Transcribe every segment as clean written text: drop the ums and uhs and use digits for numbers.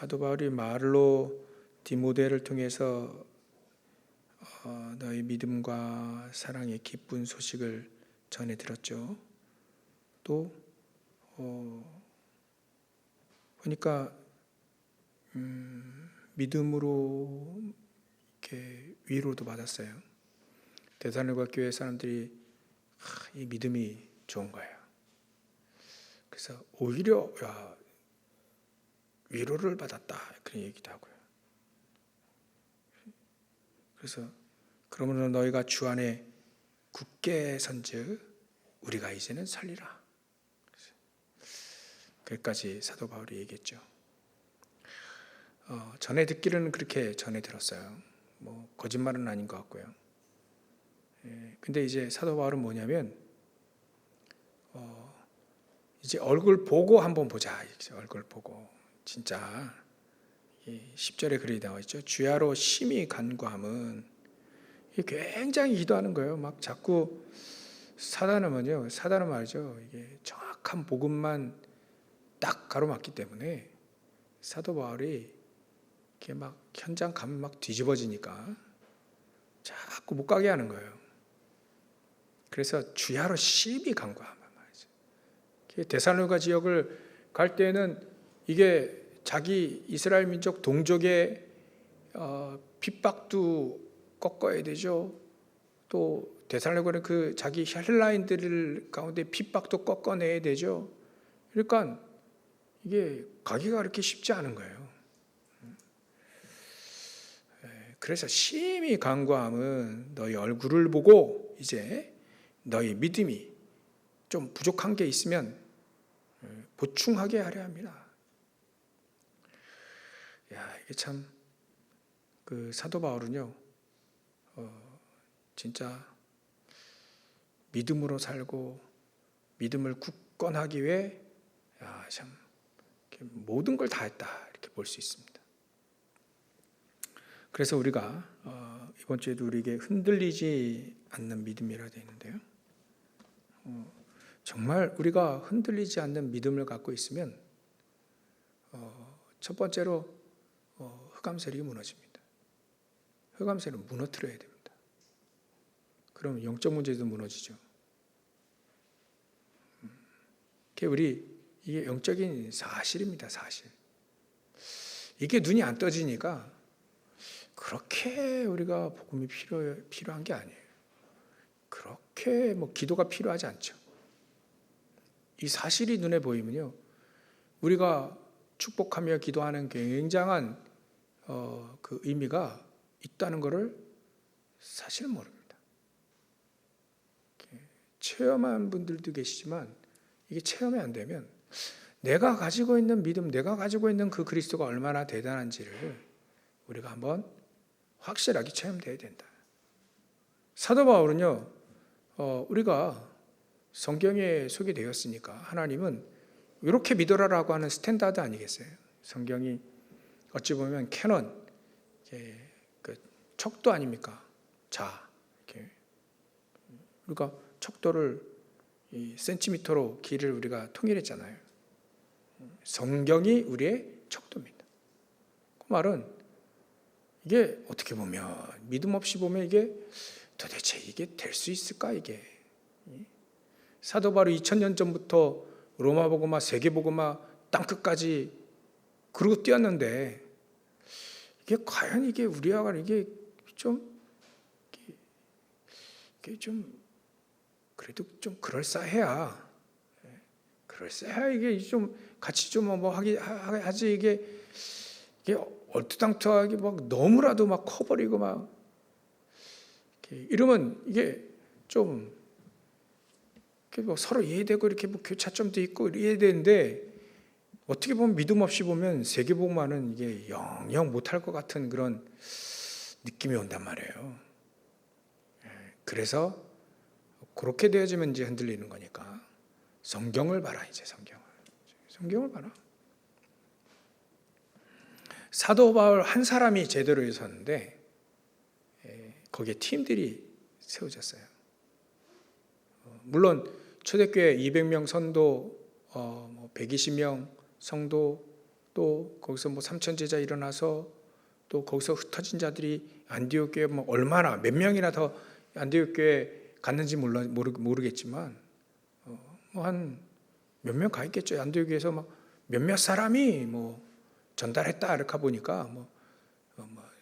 사도 바울이 말로 디모데를 통해서 너희 믿음과 사랑의 기쁜 소식을 전해 들었죠. 또 보니까 믿음으로 이렇게 위로도 받았어요. 데살로니가 교회 사람들이 이 믿음이 좋은 거예요. 그래서 오히려 위로를 받았다 그런 얘기도 하고요. 그래서 그러므로 너희가 주 안에 굳게 선즉 우리가 이제는 살리라. 그까지 사도 바울이 얘기했죠. 전에 듣기로는 그렇게 전해 들었어요. 뭐 거짓말은 아닌 것 같고요. 근데 이제 사도 바울은 뭐냐면 이제 얼굴 보고 한번 보자. 얼굴 보고 진짜 10절에 그렇게 나와 있죠. 주야로 심히 간구함은 굉장히 기도하는 거예요. 막 자꾸 사단은 말이죠. 이게 정확한 복음만 딱 가로막기 때문에 사도 바울이 이렇게 막 현장 가면 막 뒤집어지니까 자꾸 못 가게 하는 거예요. 그래서 주야로 심히 간구하면 말이죠. 데살로니가 지역을 갈 때는 이게 자기 이스라엘 민족 동족의 핍박도 꺾어야 되죠. 또 데살로니가는 그 자기 헬라인들 가운데 핍박도 꺾어내야 되죠. 그러니까 이게 가기가 그렇게 쉽지 않은 거예요. 그래서 심히 간구함은 너희 얼굴을 보고 이제 너희 믿음이 좀 부족한 게 있으면 보충하게 하려 합니다. 이게 참 그 사도 바울은요, 진짜 믿음으로 살고 믿음을 굳건하기 위해 참 모든 걸 다 했다 이렇게 볼 수 있습니다. 그래서 우리가 이번 주에도 우리에게 흔들리지 않는 믿음이라 되어 있는데요. 정말 우리가 흔들리지 않는 믿음을 갖고 있으면 첫 번째로 흑암세력이 무너집니다. 흑암세력은 무너뜨려야 됩니다. 그럼 영적 문제도 무너지죠. 이게 영적인 사실입니다. 사실. 이게 눈이 안 떠지니까 그렇게 우리가 복음이 필요한 게 아니에요. 그렇게 기도가 필요하지 않죠. 이 사실이 눈에 보이면요, 우리가 축복하며 기도하는 굉장한 그 의미가 있다는 것을 사실은 모릅니다. 체험한 분들도 계시지만 이게 체험이 안 되면 내가 가지고 있는 믿음, 내가 가지고 있는 그 그리스도가 얼마나 대단한지를 우리가 한번 확실하게 체험돼야 된다. 사도 바울은요, 우리가 성경에 소개되었으니까 하나님은 이렇게 믿어라라고 하는 스탠다드 아니겠어요? 성경이 어찌 보면 캐논, 그 척도 아닙니까? 우리가 척도를 이 센티미터로 길을 우리가 통일했잖아요. 성경이 우리의 척도입니다. 그 말은 이게 어떻게 보면 믿음 없이 보면 이게 도대체 이게 될 수 있을까 이게? 사도 바울이 2000년 전부터 로마 복음화, 세계 복음화 땅끝까지 그러고 뛰었는데 이게 과연 이게 우리와 이게 좀 그래도 좀 그럴싸해야 이게 좀 같이 좀 하지 이게 얼토당토하게 막 너무라도 막 커버리고 막 이러면 이게 좀 서로 이해되고 이렇게 교차점도 있고 이해되는데 어떻게 보면 믿음 없이 보면 세계복음화는 이게 영영 못할 것 같은 그런 느낌이 온단 말이에요. 그래서 그렇게 되어지면 이제 흔들리는 거니까 성경을 봐라. 이제 성경을 봐라. 사도 바울 한 사람이 제대로 있었는데 거기에 팀들이 세워졌어요. 물론 초대교회 200명 선도, 120명 성도, 또 또 거기서 뭐 3천 제자 일어나서 또 거기서 흩어진 자들이 안디옥 교회 뭐 얼마나 몇 명이나 더 안디옥 교회 갔는지 모르겠지만 뭐 한 몇 명 가 있겠죠. 안디옥 교회에서 막 몇몇 사람이 뭐 전달했다 이렇게 보니까 뭐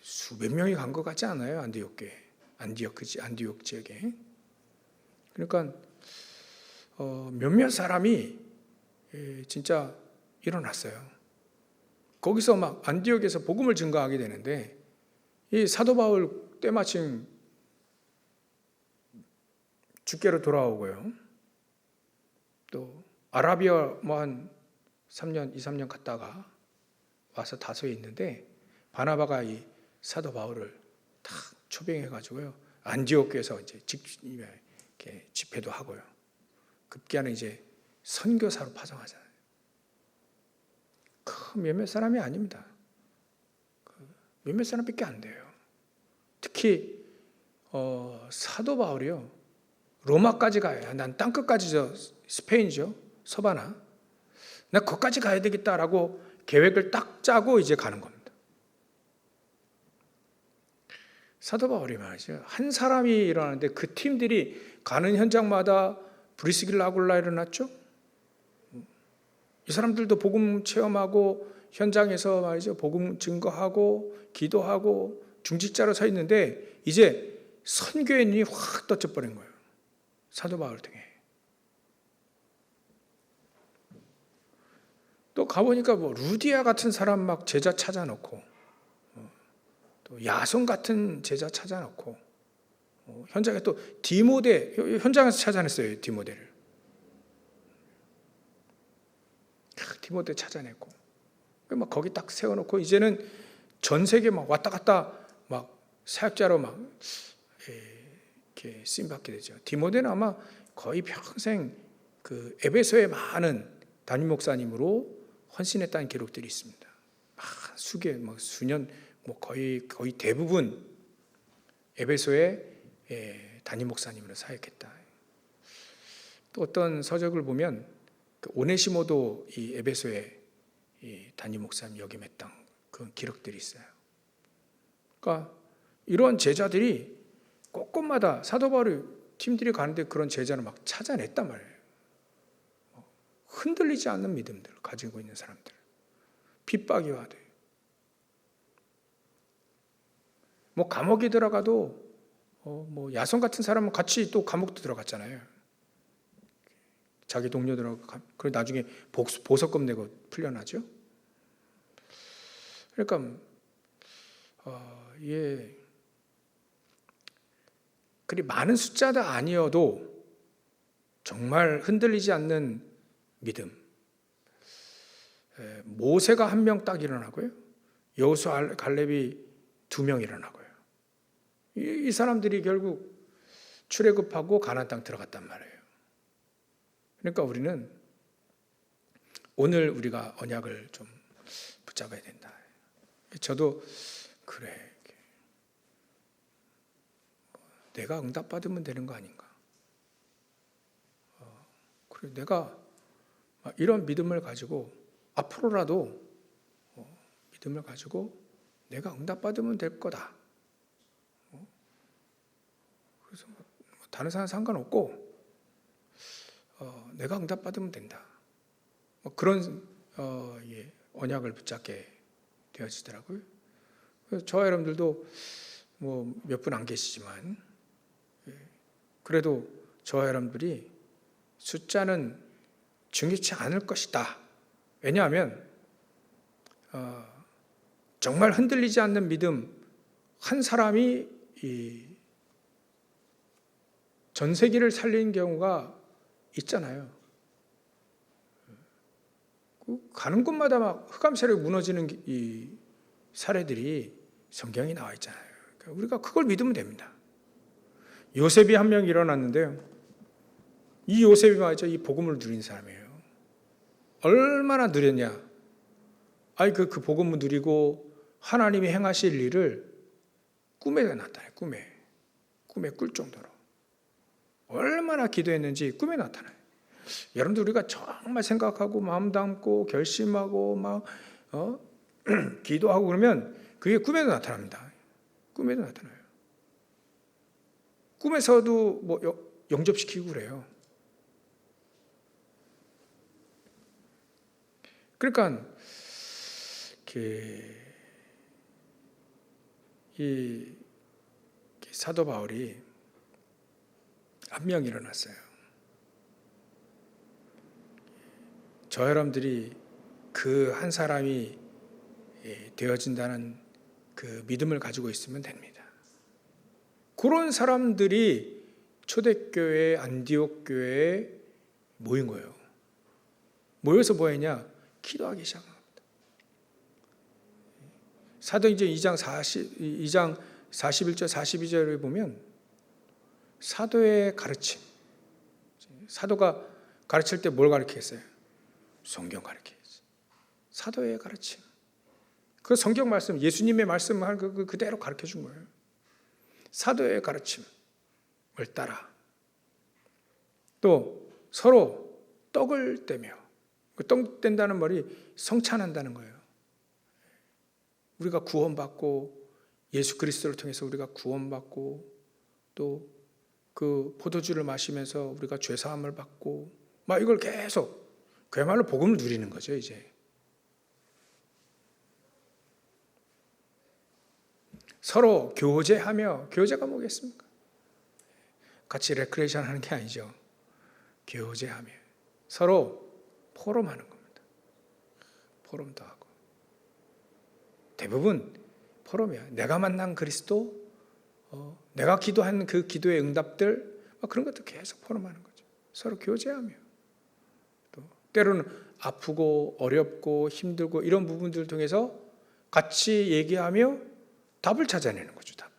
수백 명이 간 것 같지 않아요? 안디옥 교회, 안디옥 지역에. 그러니까 몇몇 사람이 진짜 일어났어요. 거기서 막 안디옥에서 복음을 증거하게 되는데 이 사도 바울 때마침 주께로 돌아오고요. 또 아라비아 뭐 한 3년, 2, 3년 갔다가 와서 다소에 있는데 바나바가 이 사도 바울을 다 초빙해가지고요. 안디옥 교회에서 이제 이렇게 집회도 하고요. 급기야는 이제 선교사로 파송하잖아요. 그 몇몇 사람이 아닙니다. 몇몇 사람밖에 안 돼요. 특히 사도 바울이요. 로마까지 가야. 난 땅끝까지 스페인이죠. 서바나. 나 거기까지 가야 되겠다라고 계획을 딱 짜고 이제 가는 겁니다. 사도 바울이 말이죠. 한 사람이 일어나는데 그 팀들이 가는 현장마다 브리스길라 아굴라 일어났죠. 이 사람들도 복음 체험하고 현장에서 말이죠. 복음 증거하고 기도하고 중직자로 서 있는데 이제 선교의 눈이 확 떠져버린 거예요. 사도 바울 등에. 또 가보니까 뭐 루디아 같은 사람 막 제자 찾아놓고 또 야손 같은 제자 찾아놓고 현장에 또 디모데 현장에서 찾아냈어요. 디모데를. 디모데 찾아냈고 막 거기 딱 세워놓고 이제는 전 세계 막 왔다 갔다 막 사역자로 막 이렇게 쓰임 받게 되죠. 디모데는 아마 거의 평생 그 에베소의 많은 담임 목사님으로 헌신했다는 기록들이 있습니다. 수개, 수년, 거의 대부분 에베소의 담임 목사님으로 사역했다. 또 어떤 서적을 보면 오네시모도 이 에베소의 이 담임 목사님 역임했던 그런 기록들이 있어요. 그러니까 이런 제자들이 곳곳마다 사도 바울의 팀들이 가는데 그런 제자를 막 찾아냈단 말이에요. 흔들리지 않는 믿음들 가지고 있는 사람들. 핍박이 와도 뭐 감옥에 들어가도 야손 같은 사람은 같이 또 감옥도 들어갔잖아요. 자기 동료들하고 그리고 나중에 보석금 내고 풀려나죠. 그러니까 그리 많은 숫자가 아니어도 정말 흔들리지 않는 믿음. 모세가 한 명 딱 일어나고요. 여호수아 갈렙이 2명 일어나고요. 이 사람들이 결국 출애굽하고 가나안 땅 들어갔단 말이에요. 그러니까 우리는 오늘 우리가 언약을 좀 붙잡아야 된다. 저도 그래. 내가 응답받으면 되는 거 아닌가. 그래, 내가 이런 믿음을 가지고 앞으로라도 믿음을 가지고 내가 응답받으면 될 거다. 그래서 다른 사람 상관없고 내가 응답받으면 된다. 그런 언약을 붙잡게 되어지더라고요. 그래서 저와 여러분들도 몇 분 안 계시지만 그래도 저와 여러분들이 숫자는 중요치 않을 것이다. 왜냐하면 정말 흔들리지 않는 믿음 한 사람이 전 세계를 살린 경우가 있잖아요. 가는 곳마다 막 흑암세력이 무너지는 이 사례들이 성경에 나와 있잖아요. 그러니까 우리가 그걸 믿으면 됩니다. 요셉이 한 명 일어났는데요. 이 요셉이 말이죠. 이 복음을 누린 사람이에요. 얼마나 누렸냐. 그 복음을 누리고 하나님이 행하실 일을 꿈에 나타나요. 꿈에 꿀 정도로. 얼마나 기도했는지 꿈에 나타나요. 여러분들 우리가 정말 생각하고 마음 담고 결심하고 막 기도하고 그러면 그게 꿈에도 나타납니다. 꿈에도 나타나요. 꿈에서도 뭐 영접시키고 그래요. 그러니까 이 사도 바울이 암명이 일어났어요. 저 여러분들이 그 한 사람이 되어진다는 그 믿음을 가지고 있으면 됩니다. 그런 사람들이 초대교회 안디옥 교회에 모인 거예요. 모여서 뭐 했냐? 기도하기 시작한 겁니다. 사도행전 2장 41절 42절을 보면 사도의 가르침, 사도가 가르칠 때 뭘 가르치겠어요? 성경 가르치겠어요. 사도의 가르침, 그 성경 말씀, 예수님의 말씀을 그대로 가르쳐 준 거예요. 사도의 가르침을 따라 또 서로 떡을 떼며, 떡 뗀다는 말이 성찬한다는 거예요. 우리가 구원받고 예수 그리스도를 통해서 우리가 구원받고 또 그 포도주를 마시면서 우리가 죄사함을 받고 막 이걸 계속 그야말로 복음을 누리는 거죠. 이제 서로 교제하며, 교제가 뭐겠습니까? 같이 레크레이션 하는 게 아니죠. 교제하며 서로 포럼하는 겁니다. 포럼도 하고 대부분 포럼이야. 내가 만난 그리스도, 내가 기도한 그 기도의 응답들, 그런 것도 계속 포럼하는 거죠. 서로 교제하며 또 때로는 아프고 어렵고 힘들고 이런 부분들을 통해서 같이 얘기하며 답을 찾아내는 거죠. 답.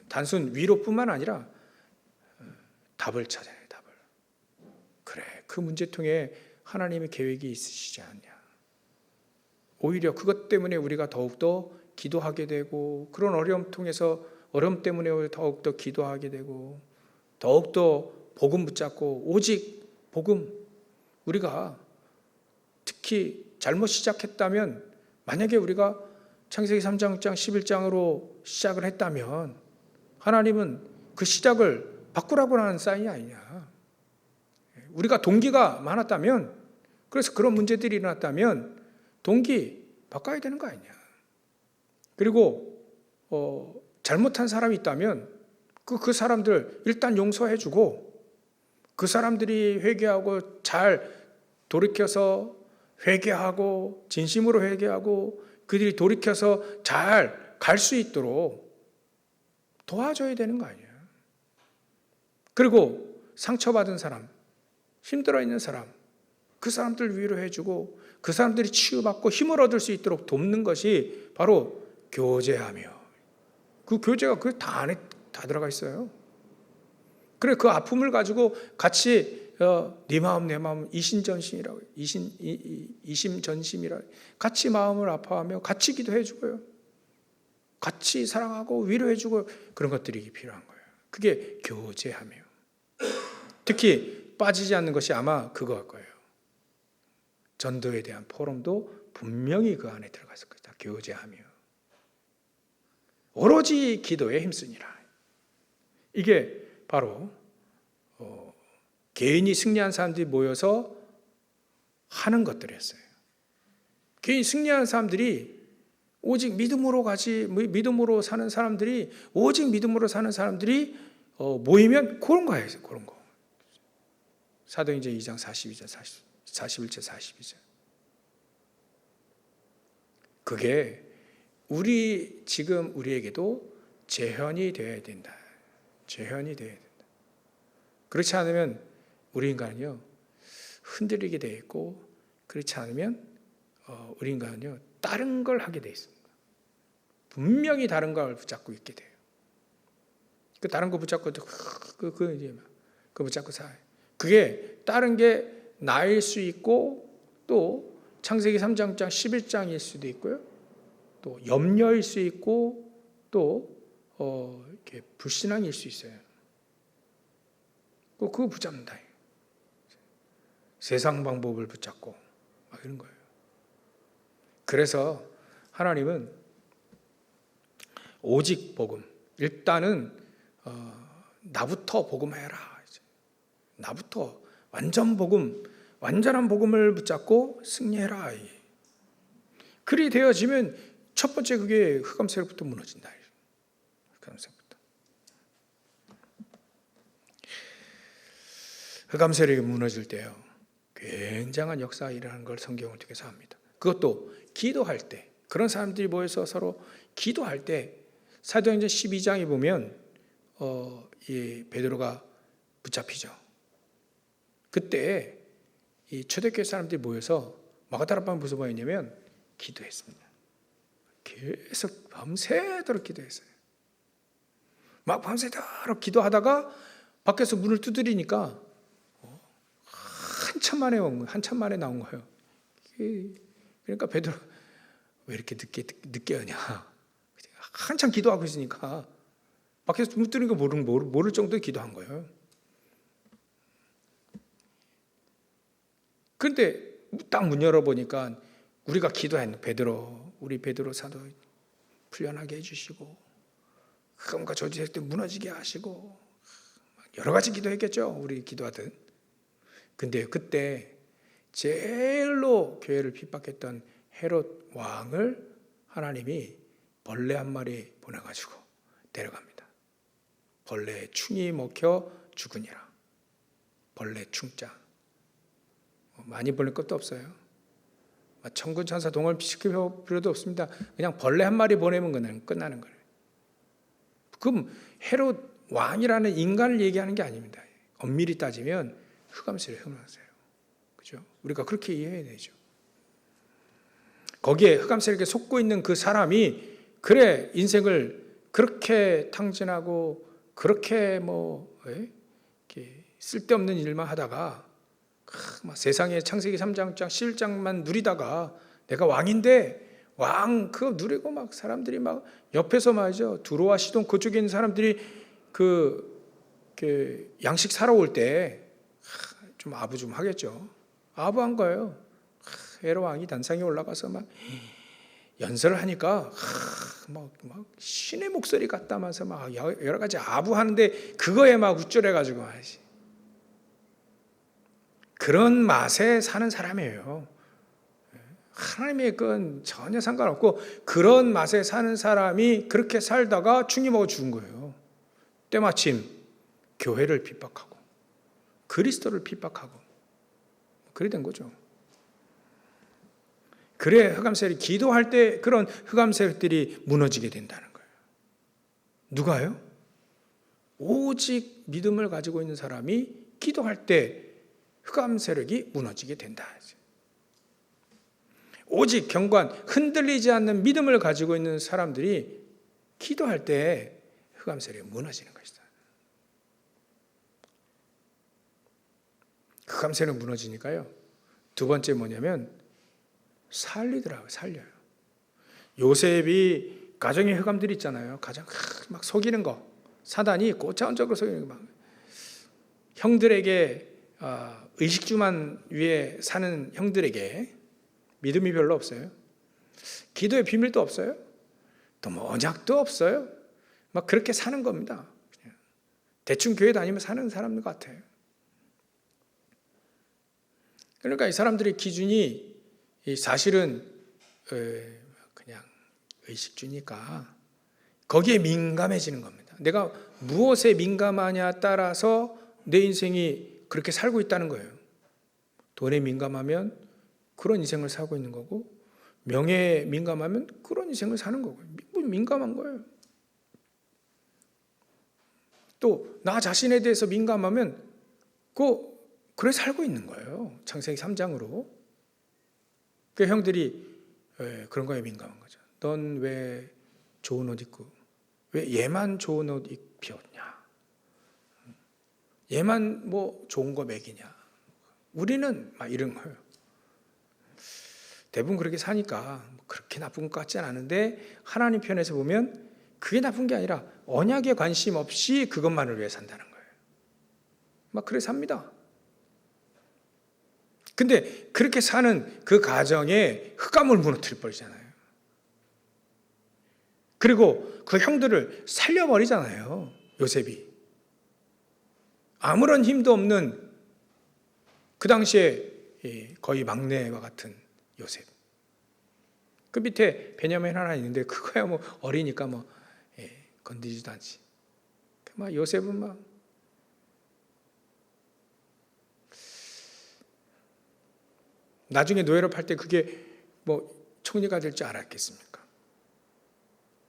단순 위로뿐만 아니라 답을 찾아내요. 답을. 그래, 그 문제통에 하나님의 계획이 있으시지 않냐. 오히려 그것 때문에 우리가 더욱더 기도하게 되고, 그런 어려움 통해서 어려움 때문에 더욱더 기도하게 되고, 더욱더 복음 붙잡고 오직 복음, 우리가 특히 잘못 시작했다면, 만약에 우리가 창세기 3장 11장으로 시작을 했다면 하나님은 그 시작을 바꾸라고 하는 사인이 아니냐. 우리가 동기가 많았다면, 그래서 그런 문제들이 일어났다면 동기 바꿔야 되는 거 아니냐. 그리고 잘못한 사람이 있다면 그 사람들 일단 용서해주고, 그 사람들이 회개하고 잘 돌이켜서 회개하고 진심으로 회개하고 그들이 돌이켜서 잘 갈 수 있도록 도와줘야 되는 거 아니야. 그리고 상처받은 사람, 힘들어 있는 사람, 그 사람들 위로해주고 그 사람들이 치유받고 힘을 얻을 수 있도록 돕는 것이 바로 교제하며, 그 교제가 그 다 안에 다 들어가 있어요. 그래, 그 아픔을 가지고 같이 네 마음 내 마음 이심전심이라고, 이심전심이라, 같이 마음을 아파하며 같이 기도해주고요, 같이 사랑하고 위로해주고, 그런 것들이 필요한 거예요. 그게 교제하며. 특히 빠지지 않는 것이 아마 그거일 거예요. 전도에 대한 포럼도 분명히 그 안에 들어갔을 것이다. 교제하며 오로지 기도에 힘쓰니라. 이게 바로 개인이 승리한 사람들이 모여서 하는 것들이었어요. 개인이 승리한 사람들이 오직 믿음으로 믿음으로 사는 사람들이, 오직 믿음으로 사는 사람들이 모이면 그런 거예요. 그런 거. 사도행전 2장 42절 41절 42절. 그게 지금 우리에게도 재현이 되어야 된다. 재현이 되어야 된다. 그렇지 않으면 우리 인간은요, 흔들리게 되어 있고, 그렇지 않으면 우리 인간은요, 다른 걸 하게 되어 있습니다. 분명히 다른 걸 붙잡고 있게 돼요. 그 다른 거 붙잡고 그 붙잡고 살아요. 그게 다른 게 나일 수 있고, 또 창세기 3장 11장일 수도 있고요, 또 염려일 수 있고, 또 이렇게 불신앙일 수 있어요. 그거 붙잡는다. 세상 방법을 붙잡고 막 이런 거예요. 그래서 하나님은 오직 복음, 일단은 나부터 복음해라. 나부터 완전 복음, 완전한 복음을 붙잡고 승리해라. 그리 되어지면 첫 번째 그게 흑암 세력부터 무너진다. 흑암 세력부터. 흑암 세력이 무너질 때요, 굉장한 역사가 일어나는 걸 성경을 통해서 합니다. 그것도 기도할 때, 그런 사람들이 모여서 서로 기도할 때, 사도행전 12장에 보면 이 베드로가 붙잡히죠. 그때 이 초대교회 사람들이 모여서 마가다락방에 무슨 모였냐면 기도했습니다. 계속 밤새도록 기도했어요. 막 밤새도록 기도하다가 밖에서 문을 두드리니까 한참 만에 나온 거예요. 그러니까 베드로 왜 이렇게 늦게 오냐? 한참 기도하고 있으니까 밖에서 문 두드리는 거 모를 정도의 기도한 거예요. 그런데 딱 문 열어보니까 우리가 기도한 우리 베드로 사도 풀려나게 해주시고 흑암과 저주의 때 무너지게 하시고 여러 가지 기도했겠죠. 우리 기도하듯. 근데 그때 제일로 교회를 핍박했던 헤롯 왕을 하나님이 벌레 한 마리 보내가지고 데려갑니다. 벌레에 충이 먹혀 죽으니라. 벌레 충자. 많이 보낼 것도 없어요. 천군 천사 동원 시킬 필요도 없습니다. 그냥 벌레 한 마리 보내면 그냥 끝나는 거예요. 그럼 헤롯 왕이라는 인간을 얘기하는 게 아닙니다. 엄밀히 따지면 흑암세력. 그죠? 우리가 그렇게 이해해야 되죠. 거기에 흑암세력에 속고 있는 그 사람이 그래 인생을 그렇게 탕진하고 그렇게 이렇게 쓸데없는 일만 하다가 막 세상에 창세기 3장 11장만 누리다가 내가 왕인데 왕 그거 누리고 막 사람들이 막 옆에서 말이죠. 두로와 시돈 그쪽에 있는 사람들이 그 양식 사러 올 때 좀 아부 좀 하겠죠. 아부한 거예요. 헤롯 왕이 단상에 올라가서 막 연설을 하니까 막 신의 목소리 같다면서 막 여러 가지 아부하는데 그거에 막 우쭐해가지고 하지. 그런 맛에 사는 사람이에요. 하나님의 건 전혀 상관없고 그런 맛에 사는 사람이 그렇게 살다가 충이 먹어 죽은 거예요. 때마침 교회를 핍박하고 그리스도를 핍박하고 그래 된 거죠. 그래 흑암세력이 기도할 때 그런 흑암세력들이 무너지게 된다는 거예요. 누가요? 오직 믿음을 가지고 있는 사람이 기도할 때 흑암세력이 무너지게 된다. 오직 경관 흔들리지 않는 믿음을 가지고 있는 사람들이 기도할 때 흑암세력이 무너지는 것이다. 흑암세력 무너지니까요. 두 번째 뭐냐면 살려요. 요셉이 가정의 흑암들이 있잖아요. 가정 막 속이는 거, 사단이 고차원적으로 속이는 거, 막 형들에게 의식주만 위에 사는 형들에게 믿음이 별로 없어요. 기도의 비밀도 없어요. 또 언약도 없어요. 막 그렇게 사는 겁니다. 대충 교회 다니면 사는 사람 같아요. 그러니까 이 사람들의 기준이 사실은 그냥 의식주니까 거기에 민감해지는 겁니다. 내가 무엇에 민감하냐 따라서 내 인생이 그렇게 살고 있다는 거예요. 돈에 민감하면 그런 인생을 살고 있는 거고 명예에 민감하면 그런 인생을 사는 거고요. 민감한 거예요. 또 나 자신에 대해서 민감하면 그래 살고 있는 거예요. 창세기 3장으로. 그 형들이 그런 거에 민감한 거죠. 넌 왜 좋은 옷 입고 왜 얘만 좋은 옷 입혔냐? 얘만 좋은 거 먹이냐? 우리는 막 이런 거예요. 대부분 그렇게 사니까 그렇게 나쁜 것 같지는 않은데 하나님 편에서 보면 그게 나쁜 게 아니라 언약에 관심 없이 그것만을 위해 산다는 거예요. 막 그래 삽니다. 근데 그렇게 사는 그 가정에 흑암을 무너뜨려 버리잖아요. 그리고 그 형들을 살려버리잖아요. 요셉이. 아무런 힘도 없는 그 당시에 거의 막내와 같은 요셉. 그 밑에 베냐민 하나 있는데 그거야 뭐 어리니까 뭐 건드리지도 않지. 막 요셉은 막 나중에 노예로 팔 때 그게 뭐 총리가 될 줄 알았겠습니까?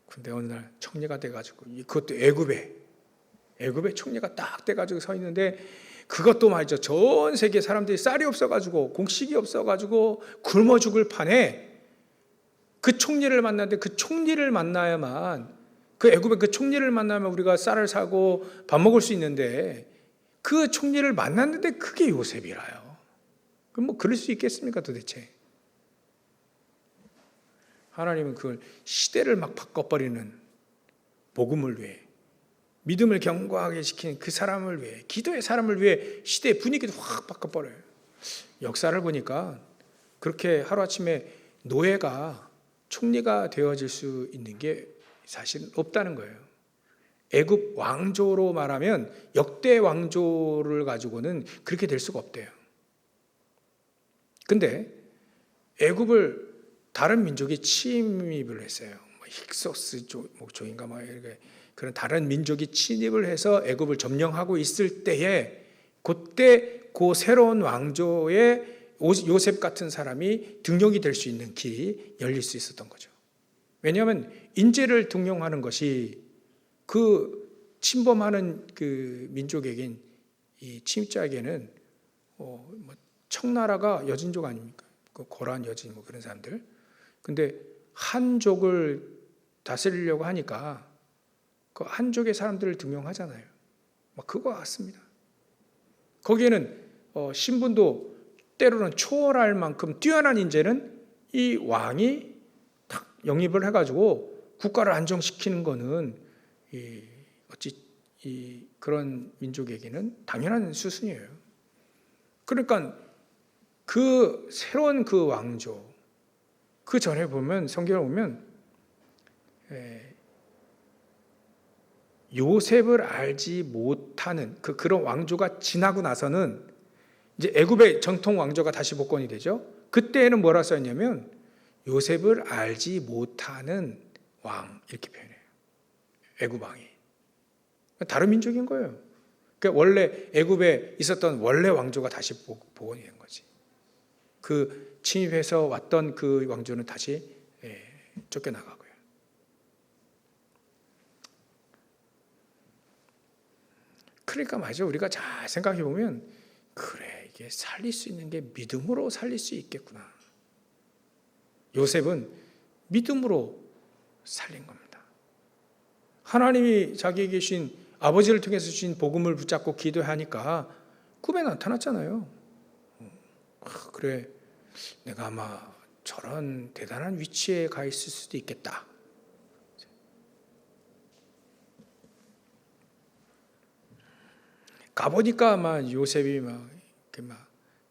근데 어느 날 총리가 돼가지고 그것도 애굽의 총리가 딱 돼가지고 서 있는데 그것도 말이죠. 전 세계 사람들이 쌀이 없어가지고 곡식이 없어가지고 굶어 죽을 판에 그 총리를 만났는데 그 총리를 만나야만 그 애굽의 그 총리를 만나면 우리가 쌀을 사고 밥 먹을 수 있는데 그 총리를 만났는데 그게 요셉이라요. 그럼 뭐 그럴 수 있겠습니까 도대체? 하나님은 그걸 시대를 막 바꿔버리는 복음을 위해 믿음을 견고하게 시키는 그 사람을 위해 기도의 사람을 위해 시대의 분위기도 확 바꿔버려요. 역사를 보니까 그렇게 하루아침에 노예가 총리가 되어질 수 있는 게 사실 없다는 거예요. 애굽 왕조로 말하면 역대 왕조를 가지고는 그렇게 될 수가 없대요. 근데 애굽을 다른 민족이 침입을 했어요. 힉소스족인가 뭐 이렇게 그런 다른 민족이 침입을 해서 애굽을 점령하고 있을 때에 그때 그 새로운 왕조에 요셉 같은 사람이 등용이 될 수 있는 길이 열릴 수 있었던 거죠. 왜냐하면 인재를 등용하는 것이 그 침범하는 그 민족에겐 이 침입자에게는 뭐 청나라가 여진족 아닙니까? 그 고란 여진 뭐 그런 사람들. 근데 한족을 다스리려고 하니까 그 한족의 사람들을 등용하잖아요. 막 그거 같습니다. 거기에는 신분도 때로는 초월할 만큼 뛰어난 인재는 이 왕이 탁 영입을 해가지고 국가를 안정시키는 거는 어찌 그런 민족에게는 당연한 수순이에요. 그러니까 그 새로운 그 왕조 그 전에 보면 성경을 보면 요셉을 알지 못하는 그런 왕조가 지나고 나서는 이제 애굽의 전통 왕조가 다시 복권이 되죠. 그때는 뭐라 써있냐면 요셉을 알지 못하는 왕 이렇게 표현해요. 애굽 왕이 다른 민족인 거예요. 그러니까 원래 애굽에 있었던 원래 왕조가 다시 복원이 된 거지. 그 침입해서 왔던 그 왕조는 다시 쫓겨나가고요. 그러니까 맞아. 우리가 잘 생각해 보면 그래 이게 살릴 수 있는 게 믿음으로 살릴 수 있겠구나. 요셉은 믿음으로 살린 겁니다. 하나님이 자기에게 주신 아버지를 통해서 주신 복음을 붙잡고 기도하니까 꿈에 나타났잖아요. 그래 내가 아마 저런 대단한 위치에 가 있을 수도 있겠다. 가보니까 아마 요셉이 막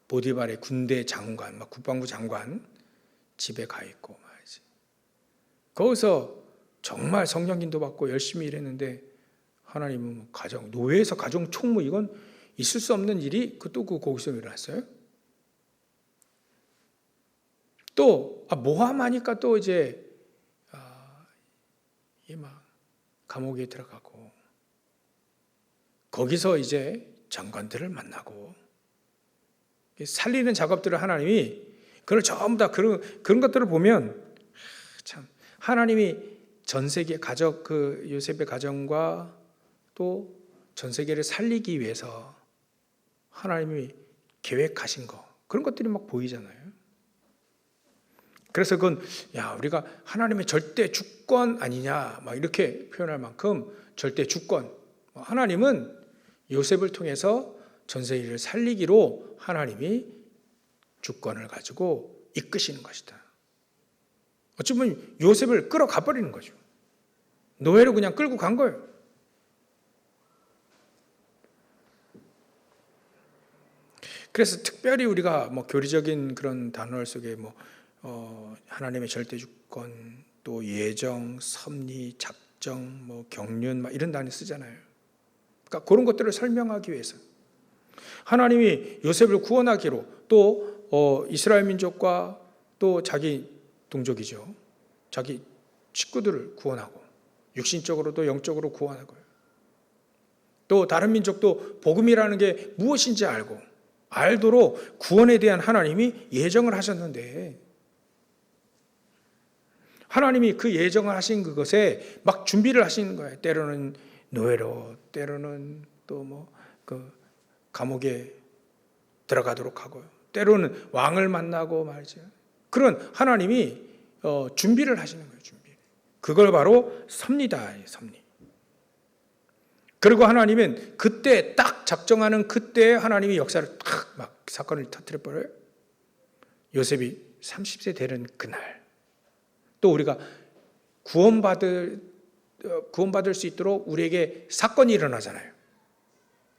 보디발의 군대 장관, 막 국방부 장관 집에 가 있고 말이지. 거기서 정말 성령인도 받고 열심히 일했는데 하나님은 노예에서 가정 총무 이건 있을 수 없는 일이 또 거기서 일어났어요. 또 모함하니까 또 이제 막 감옥에 들어가고 거기서 이제 장관들을 만나고 살리는 작업들을 하나님이 그걸 전부 다 그런 것들을 보면 참 하나님이 전 세계 가족 그 요셉의 가정과 또 전 세계를 살리기 위해서 하나님이 계획하신 거 그런 것들이 막 보이잖아요. 그래서 그건 우리가 하나님의 절대 주권 아니냐 막 이렇게 표현할 만큼 절대 주권. 하나님은 요셉을 통해서 전 세계를 살리기로 하나님이 주권을 가지고 이끄시는 것이다. 어쩌면 요셉을 끌어가 버리는 거죠. 노예로 그냥 끌고 간 거예요. 그래서 특별히 우리가 뭐 교리적인 그런 단어 속에 하나님의 절대 주권, 또 예정, 섭리, 작정, 경륜 이런 단어 쓰잖아요. 그러니까 그런 것들을 설명하기 위해서 하나님이 요셉을 구원하기로, 또 이스라엘 민족과 또 자기 동족이죠, 자기 식구들을 구원하고 육신적으로도 영적으로 구원하고요. 또 다른 민족도 복음이라는 게 무엇인지 알도록 구원에 대한 하나님이 예정을 하셨는데, 하나님이 그 예정을 하신 그것에 막 준비를 하시는 거예요. 때로는 노예로, 때로는 또 감옥에 들어가도록 하고요. 때로는 왕을 만나고 말이죠. 그런 하나님이 준비를 하시는 거예요. 준비. 그걸 바로 섭리다. 섭리. 그리고 하나님은 그때 딱 작정하는 그때 하나님이 역사를 막 사건을 터뜨려 버려요. 요셉이 30세 되는 그날, 또 우리가 구원받을 수 있도록 우리에게 사건이 일어나잖아요.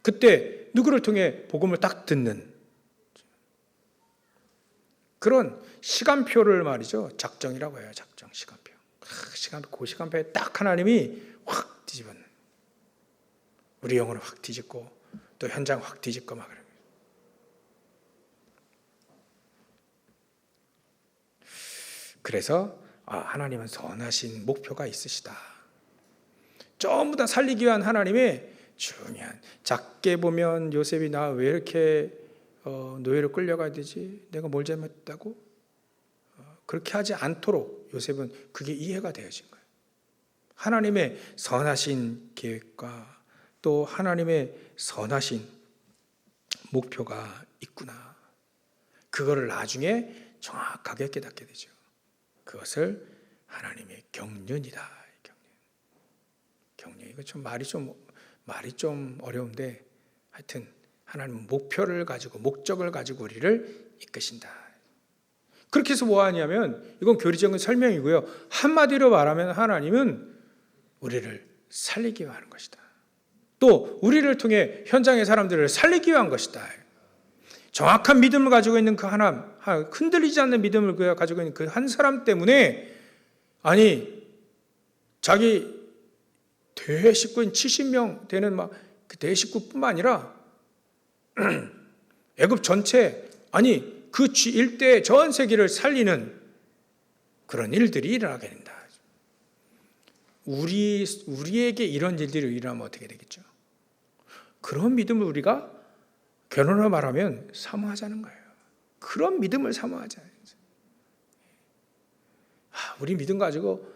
그때 누구를 통해 복음을 딱 듣는 그런 시간표를 말이죠, 작정이라고 해요. 작정, 시간표. 그 시간표에 딱 하나님이 확 뒤집었는, 우리 영혼을 확 뒤집고 또 현장 확 뒤집고 막 그래요. 그래서 하나님은 선하신 목표가 있으시다. 전부 다 살리기 위한 하나님의 중요한, 작게 보면 요셉이 나 왜 이렇게 노예로 끌려가야 되지? 내가 뭘 잘못했다고? 그렇게 하지 않도록 요셉은 그게 이해가 되어진 거예요. 하나님의 선하신 계획과 또 하나님의 선하신 목표가 있구나. 그거를 나중에 정확하게 깨닫게 되죠. 그것을 하나님의 경륜이다. 경륜. 이거 말이 좀 어려운데, 하여튼 하나님은 목표를 가지고, 목적을 가지고 우리를 이끄신다. 그렇게 해서 뭐 하냐면, 이건 교리적인 설명이고요. 한마디로 말하면 하나님은 우리를 살리기 위한 것이다. 또 우리를 통해 현장의 사람들을 살리기 위한 것이다. 정확한 믿음을 가지고 있는 그 하나님, 흔들리지 않는 믿음을 가지고 있는 그 한 사람 때문에, 자기 대식구인 70명 되는 그 대식구뿐만 아니라 애굽 전체, 그 일대 전 세계를 살리는 그런 일들이 일어나게 된다. 우리에게 이런 일들이 일어나면 어떻게 되겠죠? 그런 믿음을 우리가 결론으로 말하면 사모하자는 거예요. 그런 믿음을 사모하자. 우리 믿음 가지고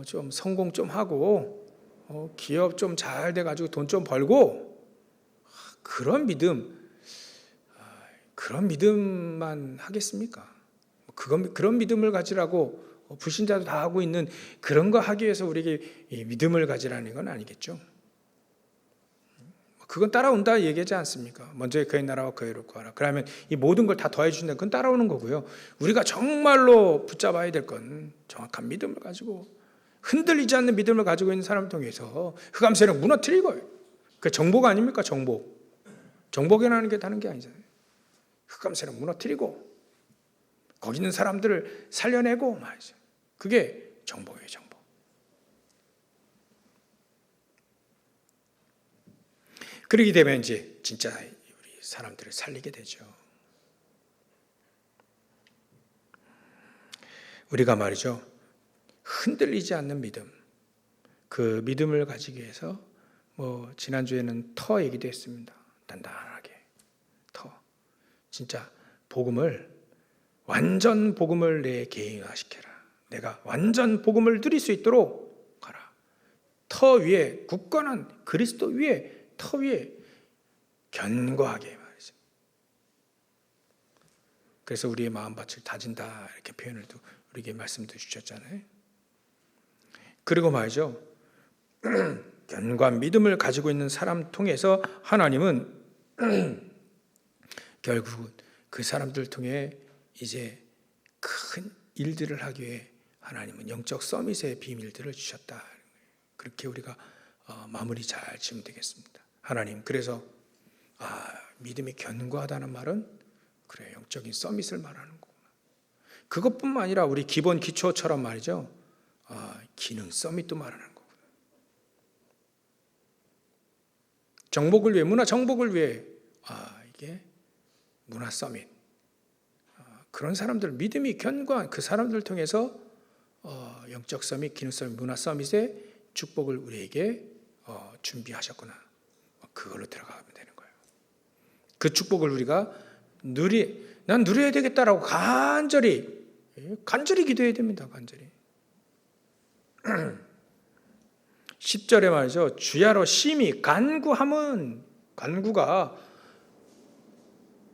좀 성공 좀 하고 기업 좀 잘 돼가지고 돈 좀 벌고, 그런 믿음만 하겠습니까? 그런 믿음을 가지라고 불신자도 다 하고 있는 그런 거 하기 위해서 우리에게 이 믿음을 가지라는 건 아니겠죠. 그건 따라온다 얘기하지 않습니까? 먼저 그의 나라와 그의 의를 구하라. 그러면 이 모든 걸 다 더해 주신다. 그건 따라오는 거고요. 우리가 정말로 붙잡아야 될 건 정확한 믿음을 가지고, 흔들리지 않는 믿음을 가지고 있는 사람을 통해서 흑암 세력 무너뜨리고, 그 정복 아닙니까? 정복이라는 게 다른 게 아니잖아요. 흑암 세력 무너뜨리고 거기 있는 사람들을 살려내고 말이죠. 그게 정복이에요, 정복. 그러게 되면 이제 진짜 우리 사람들을 살리게 되죠. 우리가 말이죠, 흔들리지 않는 믿음, 그 믿음을 가지기 위해서 지난주에는 터 얘기도 했습니다. 단단하게 터, 진짜 완전 복음을 내 개인화시켜라. 내가 완전 복음을 누릴 수 있도록 가라. 터 위에, 굳건한 그리스도 위에, 터 위에 견고하게 말이죠. 그래서 우리의 마음밭을 다진다, 이렇게 표현을 또 우리에게 말씀도 주셨잖아요. 그리고 말이죠, 견고한 믿음을 가지고 있는 사람 통해서 하나님은 결국은 그 사람들 통해 이제 큰 일들을 하기 위해 하나님은 영적 서밋의 비밀들을 주셨다. 그렇게 우리가 마무리 잘 지으면 되겠습니다. 하나님, 그래서 믿음이 견고하다는 말은 그래, 영적인 서밋을 말하는 거구나. 그것뿐만 아니라 우리 기본 기초처럼 말이죠. 기능 서밋도 말하는 거구나. 정복을 위해, 문화 정복을 위해 이게 문화 서밋. 그런 사람들, 믿음이 견고한 그 사람들을 통해서 영적 서밋, 기능 서밋, 문화 서밋의 축복을 우리에게 준비하셨구나. 그걸로 들어가면 되는 거예요. 그 축복을 우리가 난 누려야 되겠다라고 간절히 기도해야 됩니다. 간절히. 10절에 말이죠. 주야로 심히 간구함은, 간구가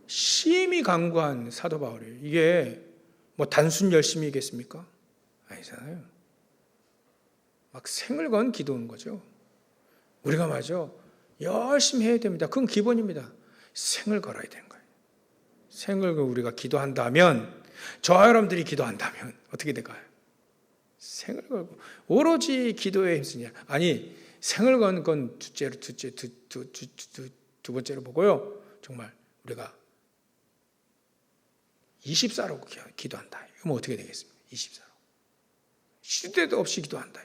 심히 간구한 사도 바울이에요. 이게 뭐 단순 열심이겠습니까? 아니잖아요. 막 생을 건 기도인 거죠. 우리가 말이죠. 열심히 해야 됩니다. 그건 기본입니다. 생을 걸어야 되는 거예요. 생을 걸고 우리가 기도한다면, 저와 여러분들이 기도한다면 어떻게 될까요? 생을 걸고 오로지 기도에 힘쓰냐? 아니, 생을 건 건 두 번째로 보고요. 정말 우리가 24로 기도한다. 이러면 어떻게 되겠습니까? 24로. 시도 때도 없이 기도한다.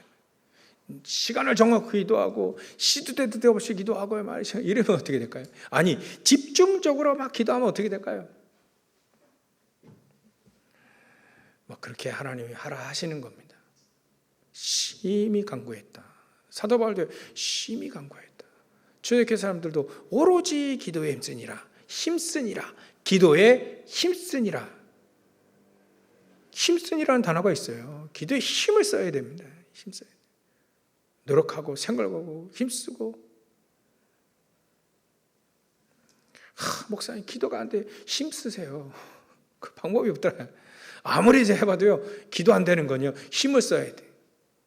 시간을 정확히 기도하고 시도 때도 없이 기도하고 말이죠. 이러면 어떻게 될까요? 아니, 집중적으로 막 기도하면 어떻게 될까요? 막 그렇게 하나님이 하라 하시는 겁니다. 심히 간구했다. 사도 바울도 심히 간구했다. 초대교회 사람들도 오로지 기도에 힘쓰니라. 기도에 힘쓰니라. 힘쓰니라는 단어가 있어요. 기도에 힘을 써야 됩니다. 힘써야 돼요. 노력하고 생각을 걸고 힘쓰고. 목사님 기도가 안 돼. 힘쓰세요. 그 방법이 없더라. 아무리 해봐도요. 기도 안 되는 건요. 힘을 써야 돼.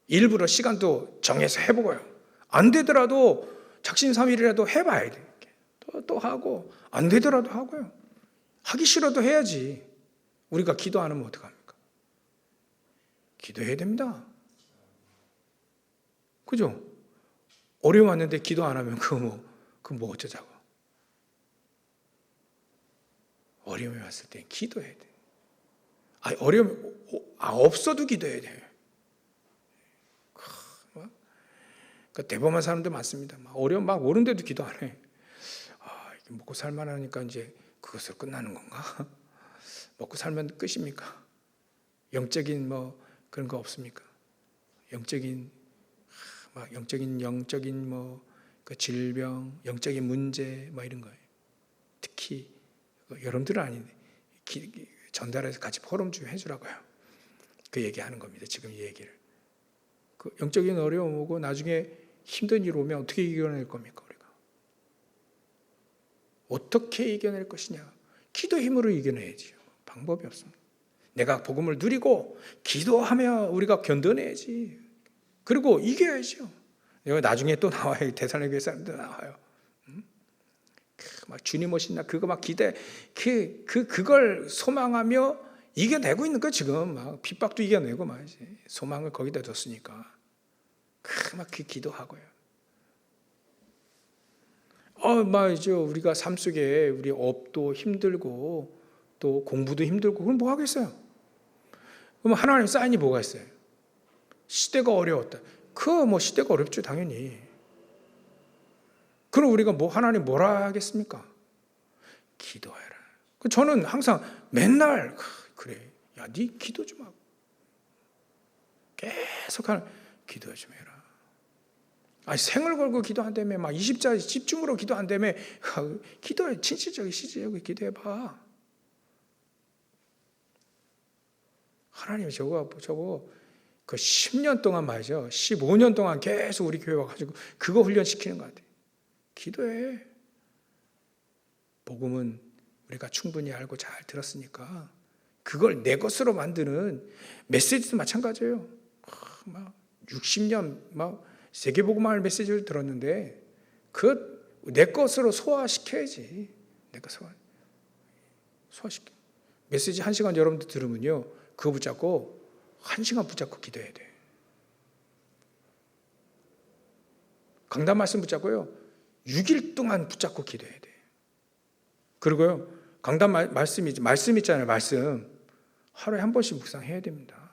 일부러 시간도 정해서 해보고요. 안 되더라도 작심삼일이라도 해봐야 돼. 또 하고 안 되더라도 하고요. 하기 싫어도 해야지. 우리가 기도 안 하면 어떡합니까? 기도해야 됩니다. 그죠? 어려움 왔는데 기도 안 하면 그거 뭐 어쩌자고. 어려움이 왔을 때 기도해야 돼. 어려움이 없어도 기도해야 돼요. 그러니까 대범한 사람들 많습니다. 어려움 막 오는데도 기도 안 해. 먹고 살만하니까 이제 그것으로 끝나는 건가? 먹고 살면 끝입니까? 영적인 그런 거 없습니까? 영적인 그 질병, 영적인 문제 이런 거예요. 특히 여러분들은 아닌데 전달해서 같이 포럼 좀 해주라고요. 그 얘기하는 겁니다. 지금 이 얘기를. 그 영적인 어려움 오고 나중에 힘든 일 오면 어떻게 이겨낼 겁니까? 우리가 어떻게 이겨낼 것이냐? 기도 힘으로 이겨내야지. 방법이 없습니다. 내가 복음을 누리고 기도하며 우리가 견뎌내야지. 그리고 이겨야죠. 나중에 또 나와요. 데살로니가 사람들 나와요. 막 주님 오신다. 그거 막 기대. 그걸 소망하며 이겨내고 있는 거 지금 막 핍박도 이겨내고 말이지. 소망을 거기다 뒀으니까. 막 기도하고요. 말이죠. 우리가 삶 속에 우리 업도 힘들고 또 공부도 힘들고 그럼 뭐 하겠어요? 그럼 하나님 사인이 뭐가 있어요? 시대가 어려웠다. 시대가 어렵죠, 당연히. 그럼 우리가 하나님 뭐라 하겠습니까? 기도해라. 저는 항상 맨날 그래. 야, 네 기도 좀 하고. 계속 기도 좀 해라. 생을 걸고 기도한다며, 20자 집중으로 기도한다며, 기도해, 진실적인 시지적으로 기도해봐. 하나님이 저거 그 10년 동안 말이죠. 15년 동안 계속 우리 교회 와가지고 그거 훈련시키는 것 같아요. 기도해. 복음은 우리가 충분히 알고 잘 들었으니까 그걸 내 것으로 만드는 메시지도 마찬가지예요. 60년 세계복음화할 메시지를 들었는데 내 것으로 소화시켜야지. 내 것 소화시켜. 메시지 1시간 여러분들 들으면요. 그거 붙잡고 1시간 붙잡고 기도해야 돼. 강단 말씀 붙잡고요. 6일 동안 붙잡고 기도해야 돼. 그리고요, 강단 말씀 있잖아요. 말씀 하루에 한 번씩 묵상해야 됩니다.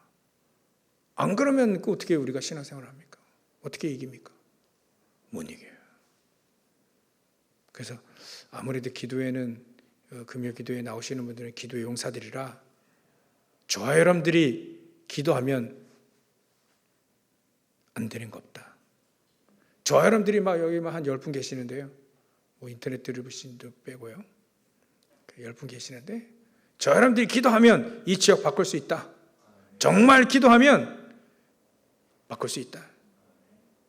안 그러면 어떻게 우리가 신앙생활을 합니까? 어떻게 이깁니까? 못 이겨요. 그래서 아무래도 기도회는 금요 기도에 나오시는 분들은 기도의 용사들이라 저와 여러분들이 기도하면 안 되는 거 없다. 저와 여러분들이 막 여기 한 10분 계시는데요. 뭐 인터넷 들으신 분 빼고요. 10분 계시는데 저와 여러분들이 기도하면 이 지역 바꿀 수 있다. 정말 기도하면 바꿀 수 있다.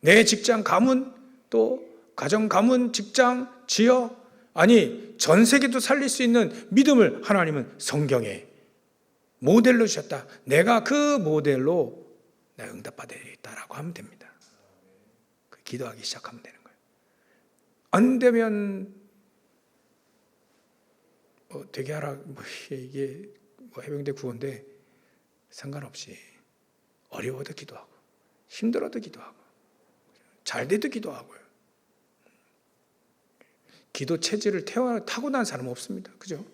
내 직장 가문, 또 가정 가문, 직장, 지역, 아니 전 세계도 살릴 수 있는 믿음을 하나님은 성경에 모델로 주셨다. 내가 그 모델로 내가 응답받아야겠다라고 하면 됩니다. 기도하기 시작하면 되는 거예요. 안 되면 되게 하라, 이게 해병대 구호인데 상관없이 어려워도 기도하고 힘들어도 기도하고 잘 돼도 기도하고요. 기도 체질을 타고난 사람은 없습니다. 그죠?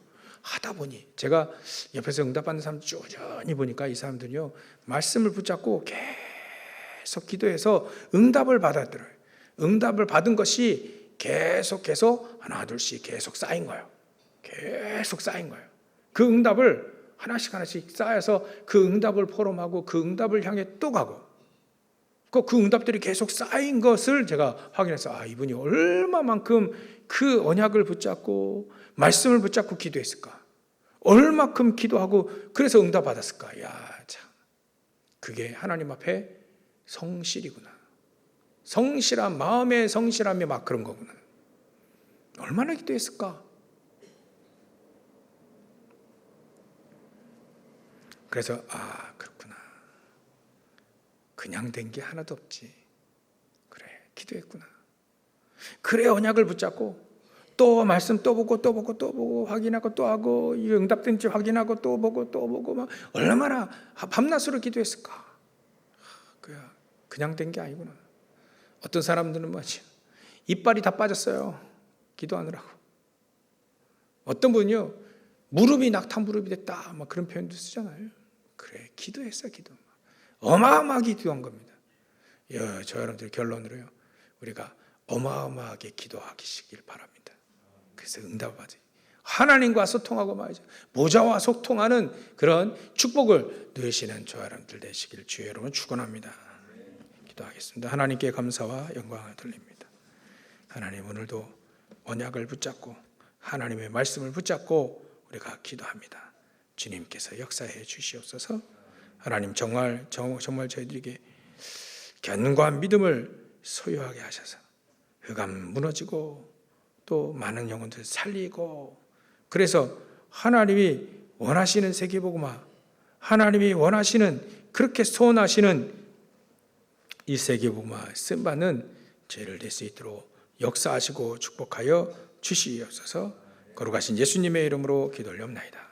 하다 보니 제가 옆에서 응답받는 사람 쭈쭈니 보니까 이 사람들이요, 말씀을 붙잡고 계속 기도해서 응답을 받아들어요. 응답을 받은 것이 계속 하나 둘씩 계속 쌓인 거예요. 계속 쌓인 거예요. 그 응답을 하나씩 쌓여서 그 응답을 포럼하고 그 응답을 향해 또 가고 그 응답들이 계속 쌓인 것을 제가 확인해서 이분이 얼마만큼 그 언약을 붙잡고 말씀을 붙잡고 기도했을까? 얼마큼 기도하고 그래서 응답받았을까? 야, 참. 그게 하나님 앞에 성실이구나. 성실한 마음의 성실함이 막 그런 거구나. 얼마나 기도했을까? 그래서 그렇구나. 그냥 된 게 하나도 없지. 그래, 기도했구나. 그래, 언약을 붙잡고 또 말씀 또 보고 확인하고 또 하고 이 응답된지 확인하고 또 보고 막 얼마나 밤낮으로 기도했을까. 그냥 된 게 아니구나. 어떤 사람들은 뭐지? 이빨이 다 빠졌어요. 기도하느라고. 어떤 분은요, 무릎이 낙타 무릎이 됐다. 막 그런 표현도 쓰잖아요. 그래, 기도했어, 기도. 어마어마하게 기도한 겁니다. 저 여러분들 결론으로요, 우리가 어마어마하게 기도하시길 바랍니다. 그래서 응답을 받아요. 하나님과 소통하고 말이죠. 보좌와 소통하는 그런 축복을 누리시는 저 여러분들 되시길 주의 이름으로 축원합니다. 기도하겠습니다. 하나님께 감사와 영광을 돌립니다. 하나님, 오늘도 언약을 붙잡고 하나님의 말씀을 붙잡고 우리가 기도합니다. 주님께서 역사해 주시옵소서. 하나님, 정말 저희들에게 견고한 믿음을 소유하게 하셔서 흑암 무너지고 또 많은 영혼들 살리고, 그래서 하나님이 원하시는 세계복음화, 하나님이 원하시는 그렇게 소원하시는 이 세계복음화 쓰임받는 죄를 낼 수 있도록 역사하시고 축복하여 주시옵소서. 거룩하신 예수님의 이름으로 기도 올려옵나이다.